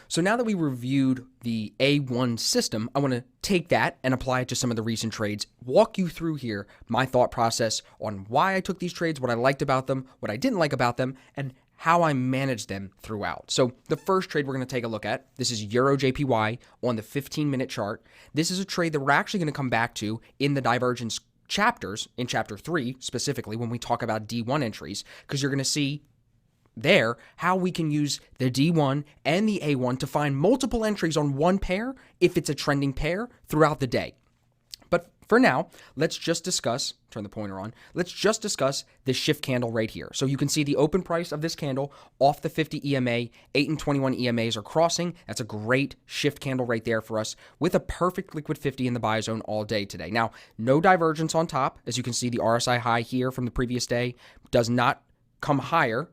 So now that we reviewed the A1 system, I want to take that and apply it to some of the recent trades, walk you through here my thought process on why I took these trades, what I liked about them, what I didn't like about them, and how I managed them throughout. So the first trade we're going to take a look at, this is Euro JPY on the 15-minute chart. This is a trade that we're actually going to come back to in the divergence chapters, in chapter 3 specifically, when we talk about D1 entries, because you're going to see there how we can use the D1 and the A1 to find multiple entries on one pair if it's a trending pair throughout the day. But for now, let's just discuss, turn the pointer on, let's just discuss this shift candle right here. So you can see the open price of this candle off the 50 EMA, 8 and 21 EMAs are crossing. That's a great shift candle right there for us with a perfect liquid 50 in the buy zone all day today. Now, no divergence on top. As you can see, the RSI high here from the previous day does not come higher.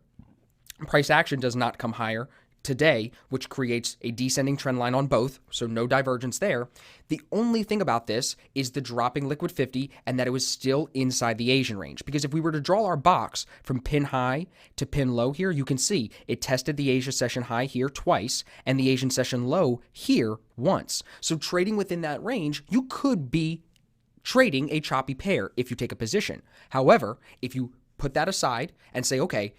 Price action does not come higher today, which creates a descending trend line on both, so no divergence there. The only thing about this is the dropping liquid 50 and that it was still inside the Asian range. Because if we were to draw our box from pin high to pin low here, you can see it tested the Asia session high here twice and the Asian session low here once. So trading within that range, you could be trading a choppy pair if you take a position. However, if you put that aside and say, okay,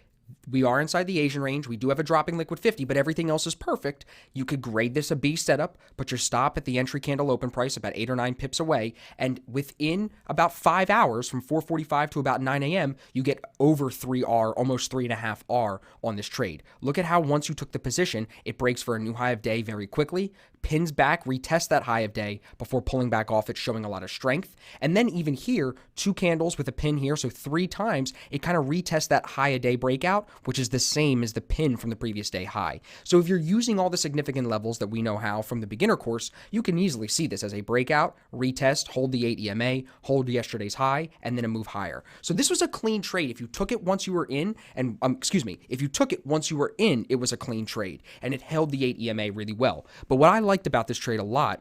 we are inside the Asian range. We do have a dropping liquid 50, but everything else is perfect. You could grade this a B setup, put your stop at the entry candle open price about 8 or 9 pips away, and within about 5 hours, from 4:45 to about 9 a.m., you get over 3R, almost 3.5R on this trade. Look at how once you took the position, it breaks for a new high of day very quickly, pins back, retests that high of day before pulling back off it, showing a lot of strength. And then even here, 2 candles with a pin here, so 3 times, it kind of retests that high a day breakout, which is the same as the pin from the previous day high. So if you're using all the significant levels that we know how from the beginner course, you can easily see this as a breakout, retest, hold the 8 EMA, hold yesterday's high, and then a move higher. So this was a clean trade. If you took it once you were in, and if you took it once you were in, it was a clean trade, and it held the 8 EMA really well. But what I liked about this trade a lot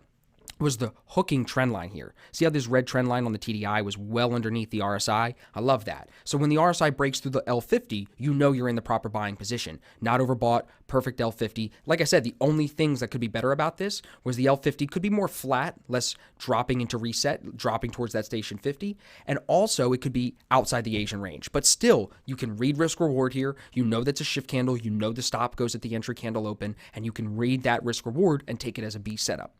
was the hooking trend line here. See how this red trend line on the TDI was well underneath the RSI? I love that. So when the RSI breaks through the L50, you know you're in the proper buying position. Not overbought, perfect L50. Like I said, the only things that could be better about this was the L50 could be more flat, less dropping into reset, dropping towards that station 50. And also it could be outside the Asian range. But still, you can read risk reward here. You know that's a shift candle. You know the stop goes at the entry candle open. And you can read that risk reward and take it as a B setup.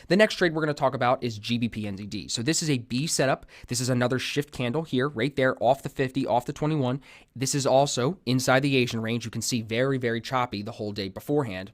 The next trade we're going to talk about is GBP NZD. So this is a B setup. This is another shift candle here, right there, off the 50, off the 21. This is also inside the Asian range. You can see very, very choppy the whole day beforehand.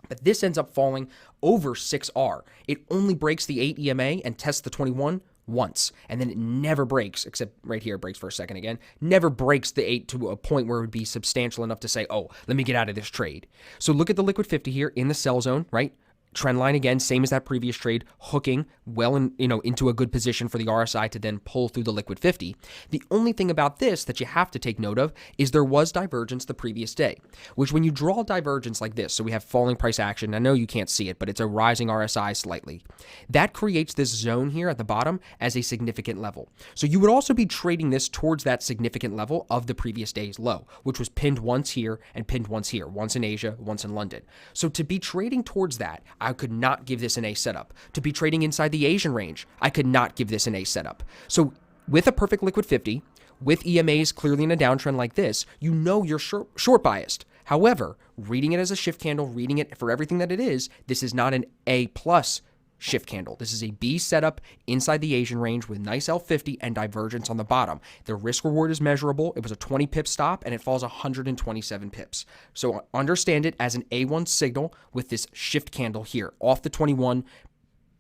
But this ends up falling over 6R. It only breaks the 8 EMA and tests the 21 once, and then it never breaks, except right here it breaks for a second again, never breaks the 8 to a point where it would be substantial enough to say, oh, let me get out of this trade. So look at the liquid 50 here in the sell zone, right? Trend line again, same as that previous trade, hooking well into a good position for the RSI to then pull through the liquid 50. The only thing about this that you have to take note of is there was divergence the previous day, which when you draw divergence like this, so we have falling price action, I know you can't see it, but it's a rising RSI slightly. That creates this zone here at the bottom as a significant level. So you would also be trading this towards that significant level of the previous day's low, which was pinned once here and pinned once here, once in Asia, once in London. So to be trading towards that, I could not give this an A setup. To be trading inside the Asian range, I could not give this an A setup. So with a perfect liquid 50, with EMAs clearly in a downtrend like this, you know you're short biased. However, reading it as a shift candle, reading it for everything that it is, this is not an A plus shift candle. This is a B setup inside the Asian range with nice L50 and divergence on the bottom. The risk reward is measurable. It was a 20 pip stop and it falls 127 pips. So understand it as an A1 signal with this shift candle here off the 21,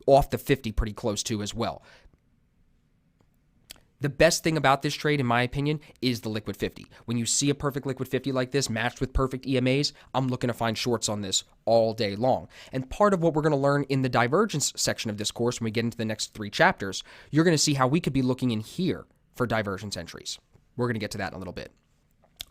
off the 50 pretty close to as well. The best thing about this trade, in my opinion, is the liquid 50. When you see a perfect liquid 50 like this matched with perfect EMAs, I'm looking to find shorts on this all day long. And part of what we're going to learn in the divergence section of this course when we get into the next 3 chapters, you're going to see how we could be looking in here for divergence entries. We're going to get to that in a little bit.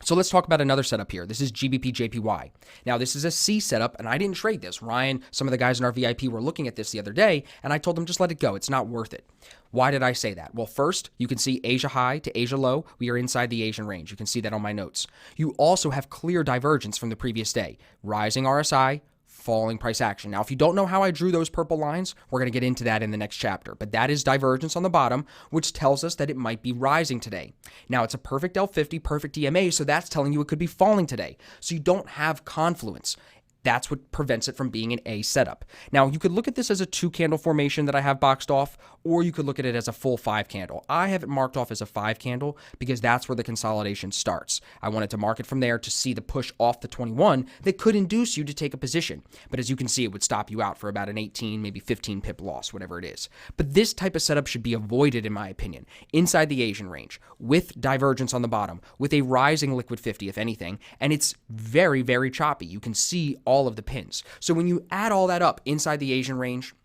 So let's talk about another setup here. This is GBP JPY. Now, this is a C setup, and I didn't trade this. Ryan, some of the guys in our VIP were looking at this the other day, and I told them just let it go. It's not worth it. Why did I say that? Well, first, you can see Asia high to Asia low. We are inside the Asian range. You can see that on my notes. You also have clear divergence from the previous day. Rising RSI, falling price action. Now, if you don't know how I drew those purple lines, we're going to get into that in the next chapter. But that is divergence on the bottom, which tells us that it might be rising today. Now, it's a perfect L50, perfect EMA, so that's telling you it could be falling today. So you don't have confluence. That's what prevents it from being an A setup. Now, you could look at this as a 2-candle formation that I have boxed off, or you could look at it as a full 5-candle. I have it marked off as a 5-candle because that's where the consolidation starts. I wanted to mark it from there to see the push off the 21 that could induce you to take a position. But as you can see, it would stop you out for about an 18, maybe 15 pip loss, whatever it is. But this type of setup should be avoided, in my opinion, inside the Asian range, with divergence on the bottom, with a rising liquid 50, if anything, and it's very, very choppy. You can see all of the pins. So when you add all that up inside the Asian range,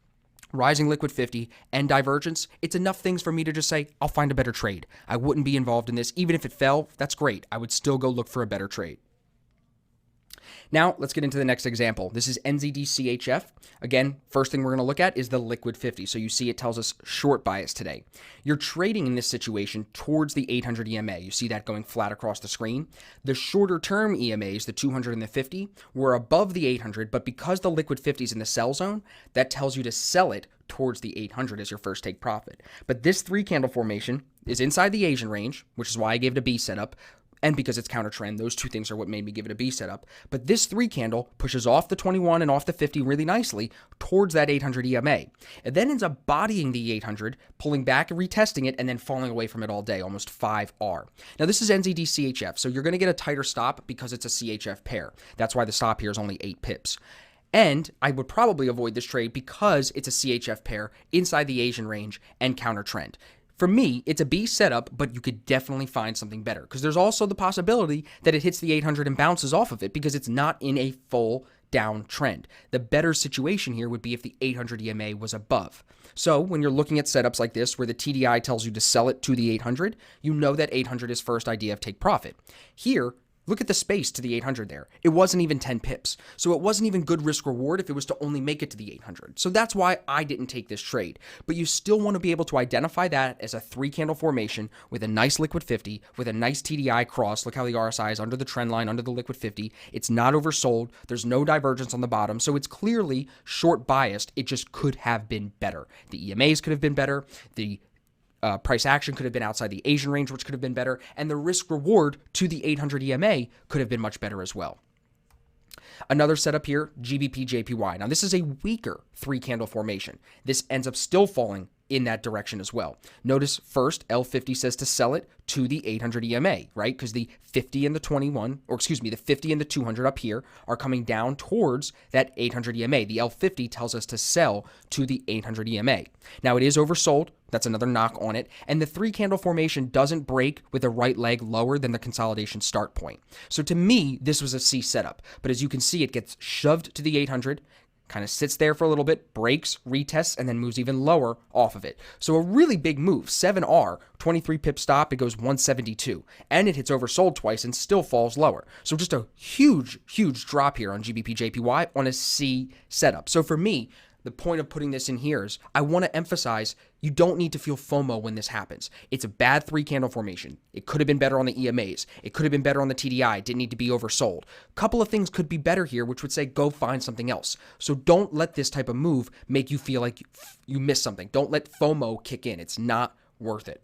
rising liquid 50 and divergence, it's enough things for me to just say, I'll find a better trade. I wouldn't be involved in this. Even if it fell, that's great. I would still go look for a better trade. Now, let's get into the next example. This is NZD-CHF. Again, first thing we're going to look at is the liquid 50. So you see it tells us short bias today. You're trading in this situation towards the 800 EMA. You see that going flat across the screen. The shorter term EMAs, the 200 and the 50, were above the 800, but because the liquid 50 is in the sell zone, that tells you to sell it towards the 800 as your first take profit. But this 3-candle formation is inside the Asian range, which is why I gave it a B setup. And because it's counter trend, those two things are what made me give it a B setup. But this 3-candle pushes off the 21 and off the 50 really nicely towards that 800 EMA. It then ends up bodying the 800, pulling back and retesting it, and then falling away from it all day, almost 5R. Now, this is NZD-CHF, so you're going to get a tighter stop because it's a CHF pair. That's why the stop here is only 8 pips. And I would probably avoid this trade because it's a CHF pair inside the Asian range and counter trend. For me, it's a B setup, but you could definitely find something better because there's also the possibility that it hits the 800 and bounces off of it because it's not in a full down trend. The better situation here would be if the 800 EMA was above. So when you're looking at setups like this where the TDI tells you to sell it to the 800, you know that 800 is first idea of take profit. Here, look at the space to the 800 there. It wasn't even 10 pips. So it wasn't even good risk reward if it was to only make it to the 800. So that's why I didn't take this trade. But you still want to be able to identify that as a 3-candle formation with a nice liquid 50, with a nice TDI cross. Look how the RSI is under the trend line, under the liquid 50. It's not oversold. There's no divergence on the bottom. So it's clearly short biased. It just could have been better. The EMAs could have been better. The price action could have been outside the Asian range, which could have been better, and the risk reward to the 800 EMA could have been much better as well. Another setup here, GBP JPY. Now this is a weaker 3-candle formation. This ends up still falling in that direction as well. Notice first, L50 says to sell it to the 800 EMA, right? Because the 50 and the 21, or excuse me, the 50 and the 200 up here are coming down towards that 800 EMA. The L50 tells us to sell to the 800 EMA. Now it is oversold. That's another knock on it. And the 3-candle formation doesn't break with a right leg lower than the consolidation start point. So to me, this was a C setup. But as you can see, it gets shoved to the 800, kind of sits there for a little bit, breaks, retests, and then moves even lower off of it. So a really big move, 7R, 23 pip stop, it goes 172. And it hits oversold twice and still falls lower. So just a huge, huge drop here on GBP JPY on a C setup. So for me, the point of putting this in here is I want to emphasize you don't need to feel FOMO when this happens. It's a bad 3-candle formation. It could have been better on the EMAs. It could have been better on the TDI. It didn't need to be oversold. A couple of things could be better here, which would say go find something else. So don't let this type of move make you feel like you missed something. Don't let FOMO kick in. It's not worth it.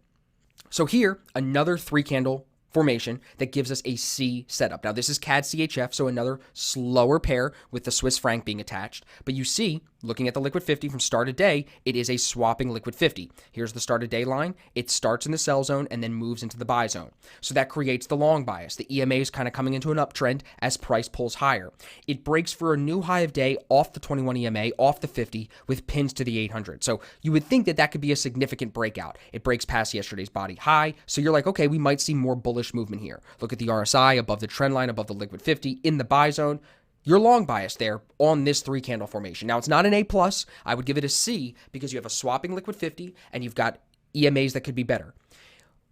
So here, another 3-candle formation that gives us a C setup. Now this is CAD CHF, so another slower pair with the Swiss franc being attached. But you see, looking at the liquid 50 from start of day, it is a swapping liquid 50. Here's the start of day line. It starts in the sell zone and then moves into the buy zone. So that creates the long bias. The EMA is kind of coming into an uptrend as price pulls higher. It breaks for a new high of day off the 21 EMA, off the 50 with pins to the 800. So you would think that that could be a significant breakout. It breaks past yesterday's body high. So you're like, okay, we might see more bullish movement here. Look at the RSI above the trend line, above the liquid 50 in the buy zone. You're long biased there on this 3-candle formation. Now, it's not an A+. I would give it a C because you have a swapping liquid 50 and you've got EMAs that could be better.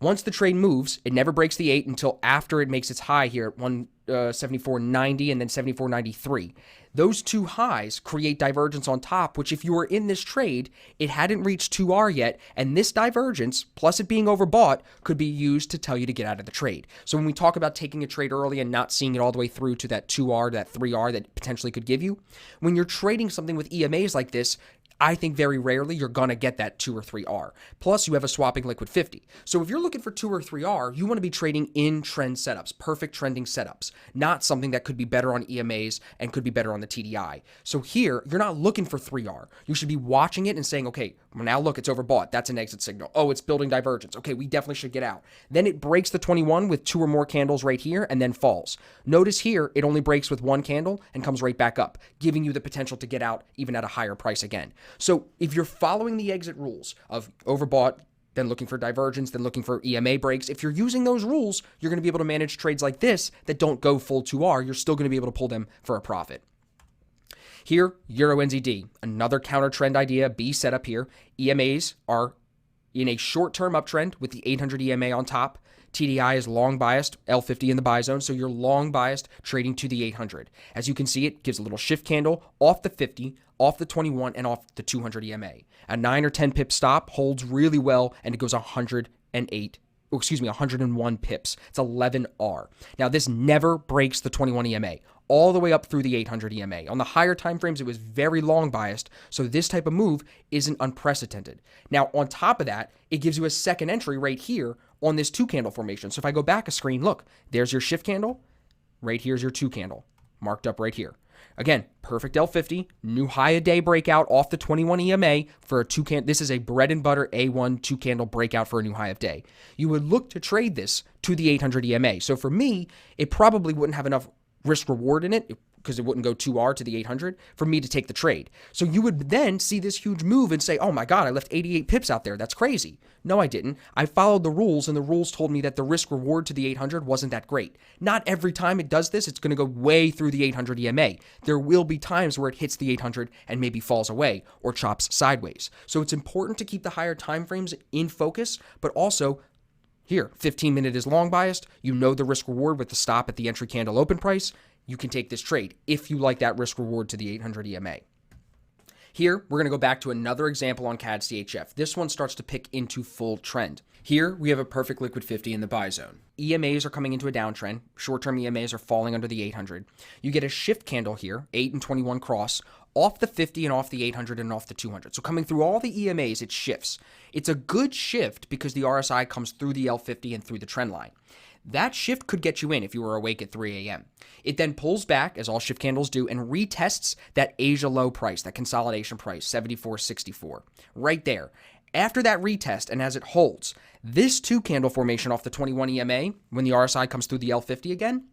Once the trade moves, it never breaks the 8 until after it makes its high here at 174.90 and then 74.93. Those two highs create divergence on top, which if you were in this trade, it hadn't reached 2R yet, and this divergence, plus it being overbought, could be used to tell you to get out of the trade. So when we talk about taking a trade early and not seeing it all the way through to that 2R, that 3R that potentially could give you, when you're trading something with EMAs like this, I think very rarely you're going to get that 2 or 3R. Plus, you have a swapping liquid 50. So if you're looking for 2 or 3R, you want to be trading in trend setups, perfect trending setups, not something that could be better on EMAs and could be better on the TDI. So here, you're not looking for 3R. You should be watching it and saying, okay, well, now look, it's overbought. That's an exit signal. Oh, it's building divergence. Okay, we definitely should get out. Then it breaks the 21 with 2 or more candles right here and then falls. Notice here, it only breaks with 1 candle and comes right back up, giving you the potential to get out even at a higher price again. So if you're following the exit rules of overbought, then looking for divergence, then looking for EMA breaks, if you're using those rules, you're going to be able to manage trades like this that don't go full 2R. You're still going to be able to pull them for a profit. Here, Euro NZD, another counter trend idea, B setup here. EMAs are in a short-term uptrend with the 800 EMA on top. TDI is long biased, L50 in the buy zone, so you're long biased trading to the 800. As you can see, it gives a little shift candle off the 50, off the 21, and off the 200 EMA. A 9 or 10 pip stop holds really well, and it goes 101 pips. It's 11R. Now, this never breaks the 21 EMA, all the way up through the 800 EMA. On the higher time frames, it was very long biased, so this type of move isn't unprecedented. Now, on top of that, it gives you a second entry right here on this 2 candle formation. So if I go back a screen, look, there's your shift candle. Right here's your 2 candle, marked up right here. Again, perfect L50, new high a day breakout off the 21 EMA for a 2 candle. This is a bread and butter A1 2 candle breakout for a new high of day. You would look to trade this to the 800 EMA. So for me, it probably wouldn't have enough risk reward in it because it wouldn't go 2R to the 800 for me to take the trade. So you would then see this huge move and say, oh my God, I left 88 pips out there. That's crazy. No, I didn't. I followed the rules, and the rules told me that the risk reward to the 800 wasn't that great. Not every time it does this, it's going to go way through the 800 EMA. There will be times where it hits the 800 and maybe falls away or chops sideways. So it's important to keep the higher time frames in focus, but also here, 15-minute is long biased. You know the risk reward with the stop at the entry candle open price. You can take this trade if you like that risk reward to the 800 EMA. Here, we're going to go back to another example on CAD CHF. This one starts to pick into full trend. Here, we have a perfect liquid 50 in the buy zone. EMAs are coming into a downtrend. Short-term EMAs are falling under the 800. You get a shift candle here, 8 and 21 cross, off the 50 and off the 800 and off the 200. So coming through all the EMAs, it shifts. It's a good shift because the RSI comes through the L50 and through the trend line. That shift could get you in if you were awake at 3 a.m. It then pulls back, as all shift candles do, and retests that Asia low price, that consolidation price, 74.64, right there. After that retest, and as it holds, this 2 candle formation off the 21 EMA, when the RSI comes through the L50 again,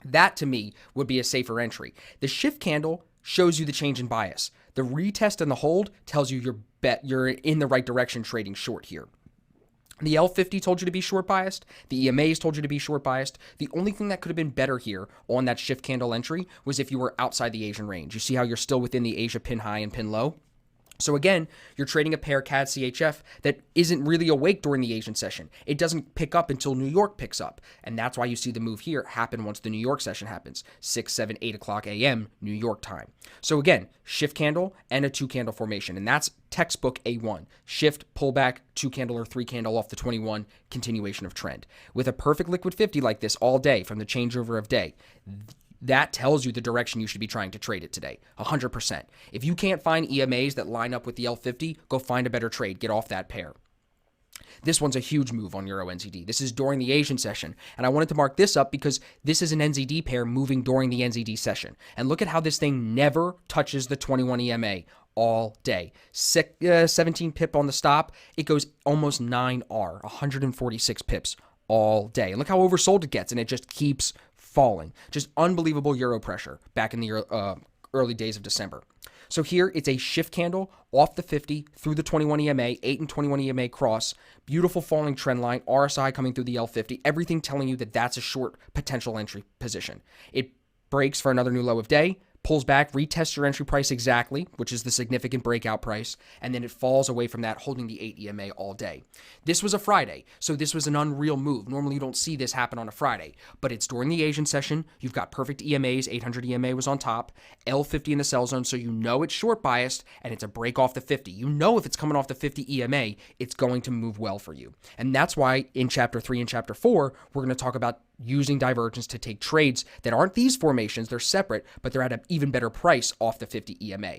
that to me would be a safer entry. The shift candle shows you the change in bias. The retest and the hold tells you you're in the right direction trading short here. The L50 told you to be short biased. The EMAs told you to be short biased. The only thing that could have been better here on that shift candle entry was if you were outside the Asian range. You see how you're still within the Asia pin high and pin low? So again, you're trading a pair CAD CHF that isn't really awake during the Asian session. It doesn't pick up until New York picks up. And that's why you see the move here happen once the New York session happens. 6, 7, 8 o'clock a.m. New York time. So again, shift candle and a 2 candle formation. And that's textbook A1. Shift, pullback, 2 candle or 3 candle off the 21, continuation of trend. With a perfect liquid 50 like this all day from the changeover of day, that tells you the direction you should be trying to trade it today, 100%. If you can't find EMAs that line up with the L50, go find a better trade. Get off that pair. This one's a huge move on Euro NZD. This is during the Asian session, and I wanted to mark this up because this is an NZD pair moving during the NZD session. And look at how this thing never touches the 21 EMA all day. 17 pip on the stop. It goes almost 9R, 146 pips all day. And look how oversold it gets, and it just keeps falling. Just unbelievable Euro pressure back in the early days of December. So here it's a shift candle off the 50 through the 21 EMA, 8 and 21 EMA cross, beautiful falling trend line, RSI coming through the L50, everything telling you that that's a short potential entry position. It breaks for another new low of day, pulls back, retests your entry price exactly, which is the significant breakout price, and then it falls away from that, holding the 8 EMA all day. This was a Friday, so this was an unreal move. Normally you don't see this happen on a Friday, but it's during the Asian session. You've got perfect EMAs, 800 EMA was on top, L50 in the sell zone, so you know it's short biased, and it's a break off the 50. You know if it's coming off the 50 EMA, it's going to move well for you. And that's why in Chapter 3 and Chapter 4, we're going to talk about using divergence to take trades that aren't these formations, they're separate, but they're at an even better price off the 50 EMA.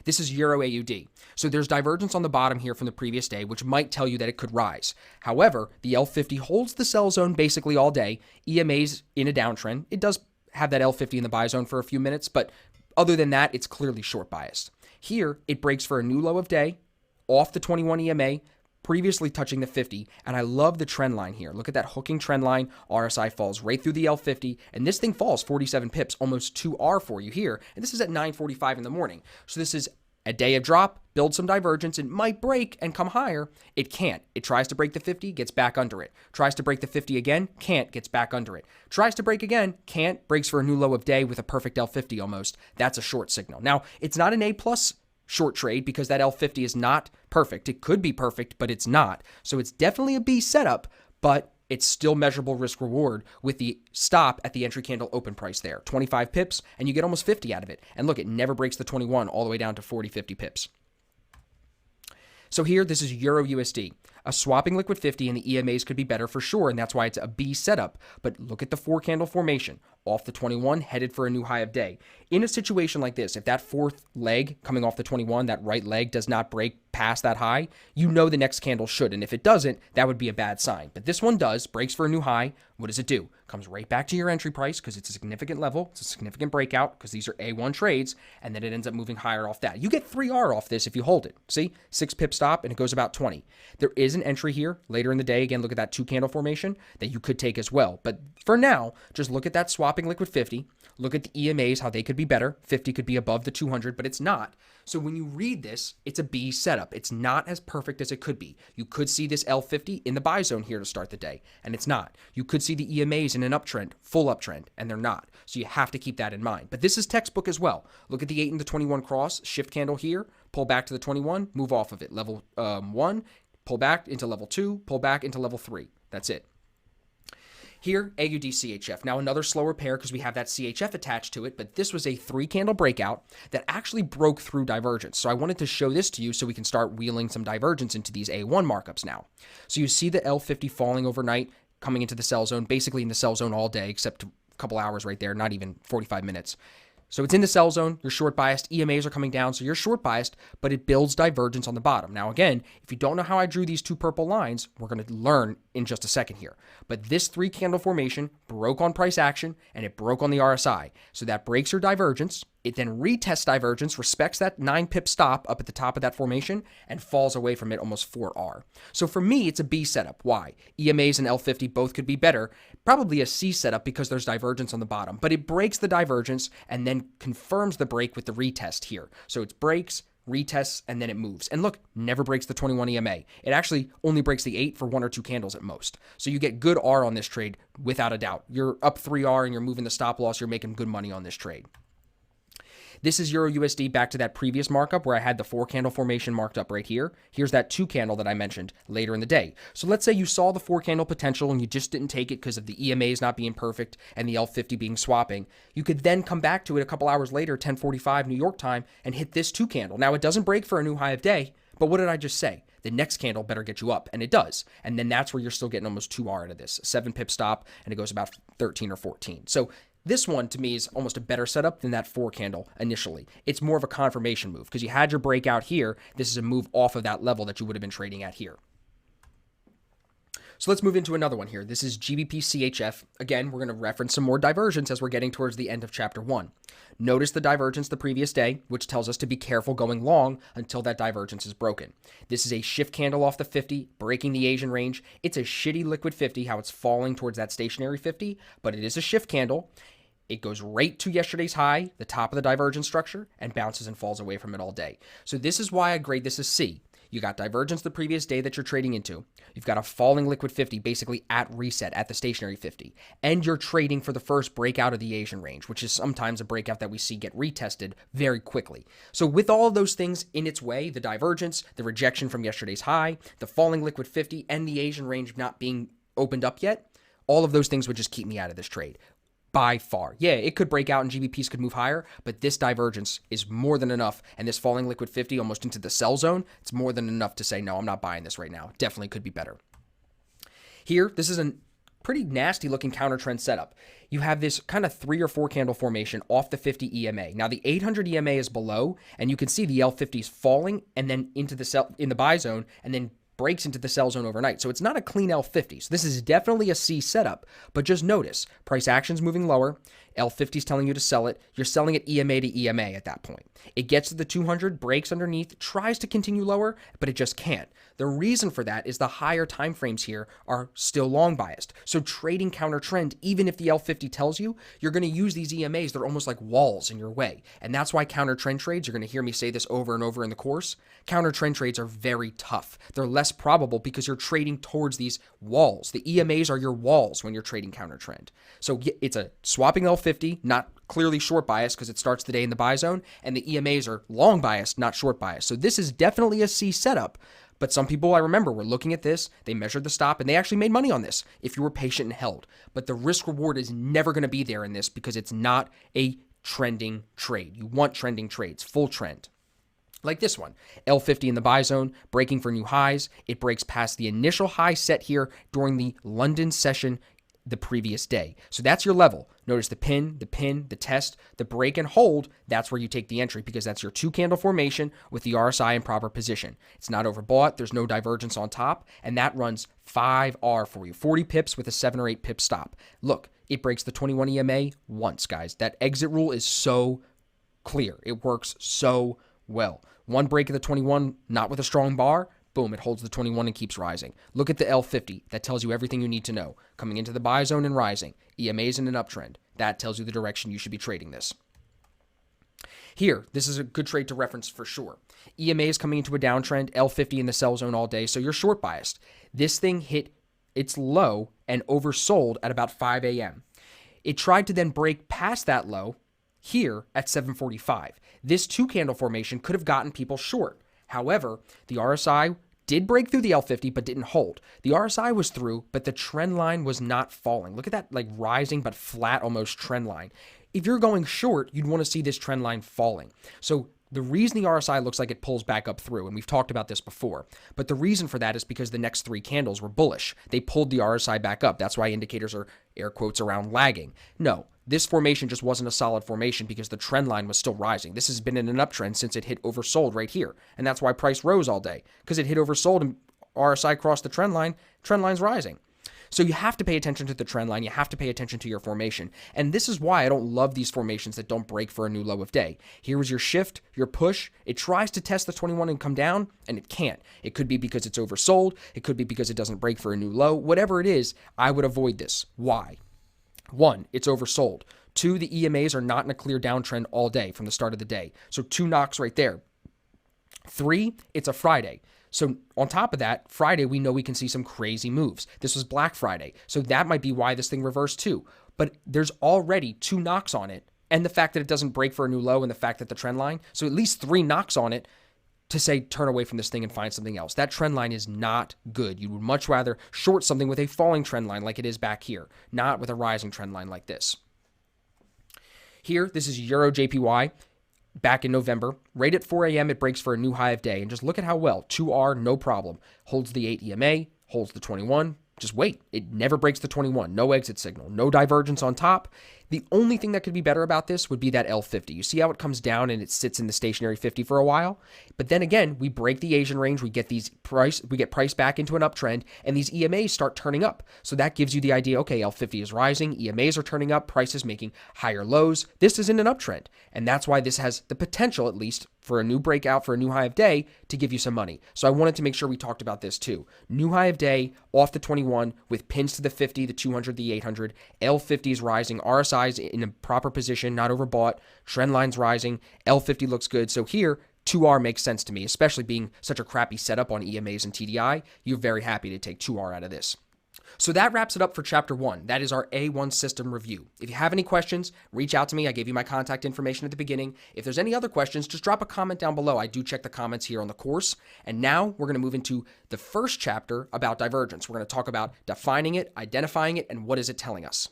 This is Euro AUD. So there's divergence on the bottom here from the previous day, which might tell you that it could rise. However, the L50 holds the sell zone basically all day. EMA's in a downtrend. It does have that L50 in the buy zone for a few minutes, but other than that, it's clearly short biased. Here, it breaks for a new low of day off the 21 EMA, previously touching the 50, and I love the trend line here. Look at that hooking trend line. RSI falls right through the L50, and this thing falls 47 pips, almost 2R for you here, and this is at 9:45 in the morning. So this is a day of drop, build some divergence, it might break and come higher. It can't. It tries to break the 50, gets back under it. Tries to break the 50 again, can't, gets back under it. Tries to break again, can't, breaks for a new low of day with a perfect L50 almost. That's a short signal. Now, it's not an A+ short trade because that L50 is not perfect. It could be perfect, but it's not. So it's definitely a B setup, but it's still measurable risk reward with the stop at the entry candle open price there. 25 pips, and you get almost 50 out of it. And look, it never breaks the 21 all the way down to 40, 50 pips. So here, this is Euro USD. A swapping liquid 50 and the EMAs could be better for sure, and that's why it's a B setup. But look at the 4-candle formation. Off the 21, headed for a new high of day. In a situation like this, if that fourth leg coming off the 21, that right leg does not break past that high, you know the next candle should. And if it doesn't, that would be a bad sign. But this one does, breaks for a new high. What does it do? Comes right back to your entry price because it's a significant level. It's a significant breakout because these are A1 trades, and then it ends up moving higher off that. You get 3R off this if you hold it. See? 6 pip stop, and it goes about 20. There is an entry here later in the day. Again, look at that 2-candle formation that you could take as well. But for now, just look at that swapping liquid 50. Look at the EMAs, how they could be better. 50 could be above the 200, but it's not. So when you read this, it's a B setup. It's not as perfect as it could be. You could see this L50 in the buy zone here to start the day, and it's not. You could see the EMAs in an uptrend, full uptrend, and they're not. So you have to keep that in mind. But this is textbook as well. Look at the 8 and the 21 cross, shift candle here, pull back to the 21, move off of it. Level 1, pull back into level 2, pull back into level 3. That's it. Here, AUD CHF. Now another slower pair because we have that CHF attached to it, but this was a 3-candle breakout that actually broke through divergence. So I wanted to show this to you so we can start wheeling some divergence into these A1 markups now. So you see the L50 falling overnight, coming into the sell zone, basically in the sell zone all day, except a couple hours right there, not even 45 minutes. So it's in the sell zone, you're short biased, EMAs are coming down, so you're short biased, but it builds divergence on the bottom. Now again, if you don't know how I drew these 2 purple lines, we're going to learn in just a second here. But this 3-candle formation broke on price action, and it broke on the RSI. So that breaks your divergence. It then retests divergence, respects that 9-pip stop up at the top of that formation, and falls away from it almost 4R. So for me, it's a B setup. Why? EMAs and L50 both could be better. Probably a C setup because there's divergence on the bottom. But it breaks the divergence and then confirms the break with the retest here. So it breaks, retests, and then it moves. And look, never breaks the 21 EMA. It actually only breaks the 8 for 1 or 2 candles at most. So you get good R on this trade without a doubt. You're up 3R and you're moving the stop loss. You're making good money on this trade. This is Euro USD back to that previous markup where I had the 4-candle formation marked up right here. Here's that 2-candle that I mentioned later in the day. So let's say you saw the 4-candle potential and you just didn't take it because of the EMAs not being perfect and the L50 being swapping. You could then come back to it a couple hours later, 10:45 New York time, and hit this 2-candle. Now it doesn't break for a new high of day, but what did I just say? The next candle better get you up, and it does. And then that's where you're still getting almost 2R out of this. 7-pip stop, and it goes about 13 or 14. So this one, to me, is almost a better setup than that 4-candle initially. It's more of a confirmation move because you had your breakout here. This is a move off of that level that you would have been trading at here. So let's move into another one here. This is GBP CHF. Again, we're going to reference some more divergence as we're getting towards the end of chapter 1. Notice the divergence the previous day, which tells us to be careful going long until that divergence is broken. This is a shift candle off the 50, breaking the Asian range. It's a shitty liquid 50, how it's falling towards that stationary 50, but it is a shift candle. It goes right to yesterday's high, the top of the divergence structure, and bounces and falls away from it all day. So this is why I grade this as C. You got divergence the previous day that you're trading into. You've got a falling liquid 50 basically at reset at the stationary 50. And you're trading for the first breakout of the Asian range, which is sometimes a breakout that we see get retested very quickly. So with all of those things in its way, the divergence, the rejection from yesterday's high, the falling liquid 50, and the Asian range not being opened up yet, all of those things would just keep me out of this trade. By far. Yeah, it could break out and GBPs could move higher, but this divergence is more than enough. And this falling liquid 50 almost into the sell zone, it's more than enough to say, no, I'm not buying this right now. Definitely could be better. Here, this is a pretty nasty looking counter trend setup. You have this kind of 3 or 4 candle formation off the 50 EMA. Now the 800 EMA is below, and you can see the L50 is falling and then into the sell in the buy zone and then breaks into the sell zone overnight. So it's not a clean L50. So this is definitely a C setup, but just notice price action's moving lower. L50 is telling you to sell it. You're selling it EMA to EMA at that point. It gets to the 200, breaks underneath, tries to continue lower, but it just can't. The reason for that is the higher time frames here are still long biased. So trading counter trend, even if the L50 tells you, you're going to use these EMAs. They're almost like walls in your way. And that's why counter trend trades, you're going to hear me say this over and over in the course, counter trend trades are very tough. They're less probable because you're trading towards these walls. The EMAs are your walls when you're trading counter trend. So it's a swapping L50, not clearly short bias because it starts the day in the buy zone, and the EMAs are long bias, not short bias. So this is definitely a C setup. But some people, I remember, were looking at this, they measured the stop, and they actually made money on this if you were patient and held. But the risk reward is never going to be there in this because it's not a trending trade. You want trending trades, full trend. Like this one, L50 in the buy zone, breaking for new highs. It breaks past the initial high set here during the London session the previous day. So that's your level. Notice the pin, the test, the break and hold. That's where you take the entry because that's your 2 candle formation with the RSI in proper position. It's not overbought. There's no divergence on top. And that runs 5R for you, 40 pips with a 7 or 8 pip stop. Look, it breaks the 21 EMA once, guys. That exit rule is so clear. It works so well. One break of the 21, not with a strong bar. Boom, it holds the 21 and keeps rising. Look at the L50. That tells you everything you need to know. Coming into the buy zone and rising. EMAs in an uptrend. That tells you the direction you should be trading this. Here, this is a good trade to reference for sure. EMA is coming into a downtrend. L50 in the sell zone all day, so you're short biased. This thing hit its low and oversold at about 5 a.m. It tried to then break past that low here at 7:45. This 2 candle formation could have gotten people short. However, the RSI did break through the L50 but didn't hold. The RSI was through, but the trend line was not falling. Look at that like rising but flat almost trend line. If you're going short, you'd want to see this trend line falling. So the reason the RSI looks like it pulls back up through, and we've talked about this before, but the reason for that is because the next 3 candles were bullish. They pulled the RSI back up. That's why indicators are air quotes around lagging. No, this formation just wasn't a solid formation because the trend line was still rising. This has been in an uptrend since it hit oversold right here. And that's why price rose all day because it hit oversold and RSI crossed the trend line's rising. So you have to pay attention to the trend line. You have to pay attention to your formation. And this is why I don't love these formations that don't break for a new low of day. Here is your shift, your push. It tries to test the 21 and come down, and it can't. It could be because it's oversold. It could be because it doesn't break for a new low. Whatever it is, I would avoid this. Why? 1, it's oversold. 2, the EMAs are not in a clear downtrend all day from the start of the day. So 2 knocks right there. 3, it's a Friday. So on top of that, Friday, we know we can see some crazy moves. This was Black Friday. So that might be why this thing reversed too. But there's already 2 knocks on it. And the fact that it doesn't break for a new low and the fact that the trend line, so at least 3 knocks on it to say, turn away from this thing and find something else. That trend line is not good. You would much rather short something with a falling trend line like it is back here, not with a rising trend line like this. Here, this is Euro JPY. Back in November, right at 4 a.m., it breaks for a new high of day. And just look at how well. 2R, no problem. Holds the 8 EMA, holds the 21. Just wait. It never breaks the 21. No exit signal. No divergence on top. The only thing that could be better about this would be that L50. You see how it comes down and it sits in the stationary 50 for a while? But then again, we break the Asian range. We get price back into an uptrend, and these EMAs start turning up. So that gives you the idea, okay, L50 is rising. EMAs are turning up. Price is making higher lows. This is in an uptrend. And that's why this has the potential, at least, for a new breakout, for a new high of day, to give you some money. So I wanted to make sure we talked about this too. New high of day, off the 21, with pins to the 50, the 200, the 800. L50 is rising. RSI is in a proper position, not overbought. Trend line's rising. L50 looks good. So here, 2R makes sense to me, especially being such a crappy setup on EMAs and TDI. You're very happy to take 2R out of this. So that wraps it up for chapter 1. That is our A1 system review. If you have any questions, reach out to me. I gave you my contact information at the beginning. If there's any other questions, just drop a comment down below. I do check the comments here on the course. And now we're going to move into the first chapter about divergence. We're going to talk about defining it, identifying it, and what is it telling us.